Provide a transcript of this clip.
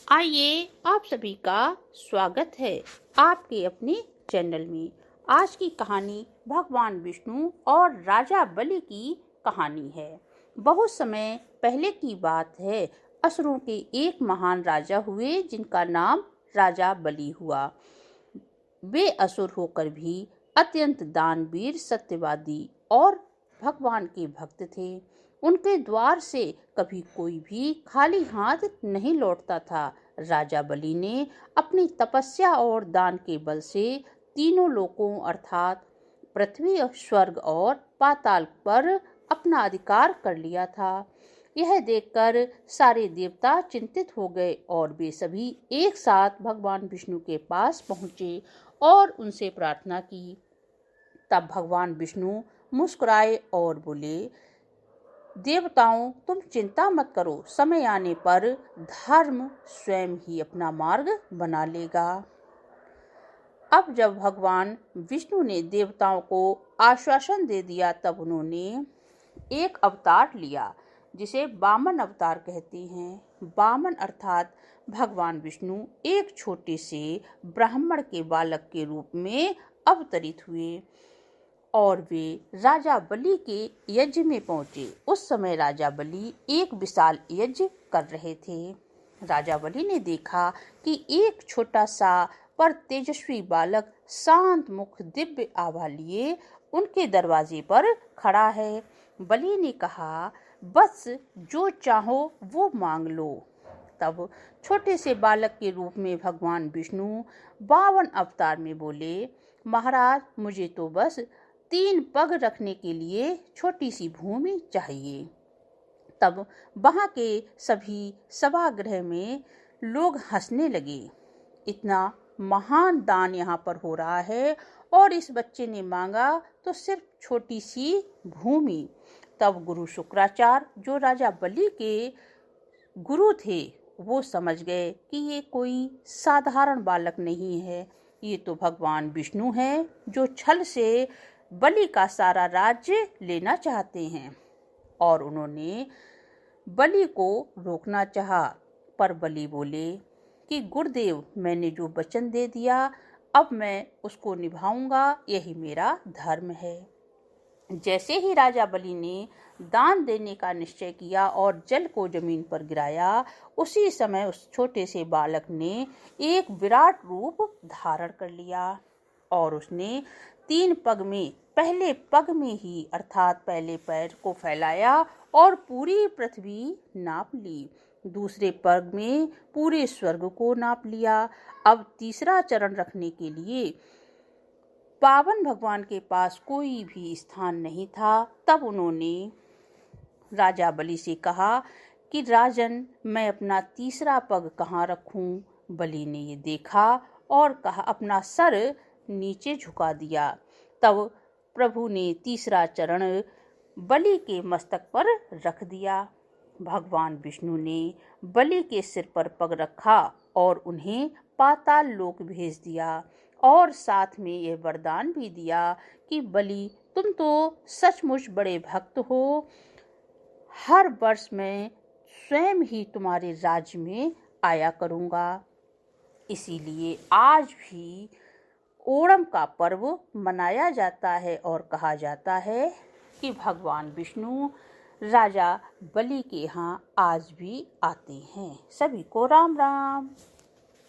आइए आप सभी का स्वागत है आपके अपने चैनल में। आज की कहानी भगवान विष्णु और राजा बलि की कहानी है। बहुत समय पहले की बात है। असुरों के एक महान राजा हुए जिनका नाम राजा बलि हुआ। वे असुर होकर भी अत्यंत दानवीर, सत्यवादी और भगवान के भक्त थे। उनके द्वार से कभी कोई भी खाली हाथ नहीं लौटता था। राजा बलि ने अपनी तपस्या और दान के बल से तीनों लोकों अर्थात पृथ्वी, स्वर्ग और पाताल पर अपना अधिकार कर लिया था। यह देखकर सारे देवता चिंतित हो गए और वे सभी एक साथ भगवान विष्णु के पास पहुंचे और उनसे प्रार्थना की। तब भगवान विष्णु मुस्कुराए और बोले, देवताओं, तुम चिंता मत करो। समय आने पर धर्म स्वयं ही अपना मार्ग बना लेगा। अब जब भगवान विष्णु ने देवताओं को आश्वासन दे दिया, तब उन्होंने एक अवतार लिया जिसे वामन अवतार कहते हैं। वामन अर्थात भगवान विष्णु एक छोटे से ब्राह्मण के बालक के रूप में अवतरित हुए और वे राजा बलि के यज्ञ में पहुंचे। उस समय राजा बलि एक विशाल यज्ञ कर रहे थे। राजा बलि ने देखा कि एक छोटा सा पर तेजस्वी बालक शांत मुख, दिव्य आभा लिए उनके दरवाजे पर खड़ा है। बलि ने कहा, बस जो चाहो वो मांग लो। तब छोटे से बालक के रूप में भगवान विष्णु वामन अवतार में बोले, महाराज, मुझे तो बस 3 पग रखने के लिए छोटी सी भूमि चाहिए। तब वहां के सभी सभागृह में लोग हंसने लगे। इतना महान दान यहाँ पर हो रहा है और इस बच्चे ने मांगा तो सिर्फ छोटी सी भूमि। तब गुरु शुक्राचार्य, जो राजा बलि के गुरु थे, वो समझ गए कि ये कोई साधारण बालक नहीं है, ये तो भगवान विष्णु है जो छल से बलि का सारा राज्य लेना चाहते हैं। और उन्होंने बलि को रोकना चाहा, पर बलि बोले कि गुरुदेव, मैंने जो वचन दे दिया अब मैं उसको निभाऊंगा, यही मेरा धर्म है। जैसे ही राजा बलि ने दान देने का निश्चय किया और जल को जमीन पर गिराया, उसी समय उस छोटे से बालक ने एक विराट रूप धारण कर लिया और उसने 3 पग में, पहले पग में ही अर्थात पहले पैर को फैलाया और पूरी पृथ्वी नाप ली। दूसरे पग में पूरे स्वर्ग को नाप लिया। अब तीसरा चरण रखने के लिए पावन भगवान के पास कोई भी स्थान नहीं था। तब उन्होंने राजा बलि से कहा कि राजन, मैं अपना तीसरा पग कहाँ रखूं? बलि ने ये देखा और कहा, अपना सर नीचे झुका दिया। तब प्रभु ने तीसरा चरण बलि के मस्तक पर रख दिया। भगवान विष्णु ने बलि के सिर पर पग रखा और उन्हें पाताल लोक भेज दिया और साथ में यह वरदान भी दिया कि बलि, तुम तो सचमुच बड़े भक्त हो। हर वर्ष मैं स्वयं ही तुम्हारे राज्य में आया करूँगा। इसीलिए आज भी ओणम का पर्व मनाया जाता है और कहा जाता है कि भगवान विष्णु राजा बलि के यहाँ आज भी आते हैं। सभी को राम राम।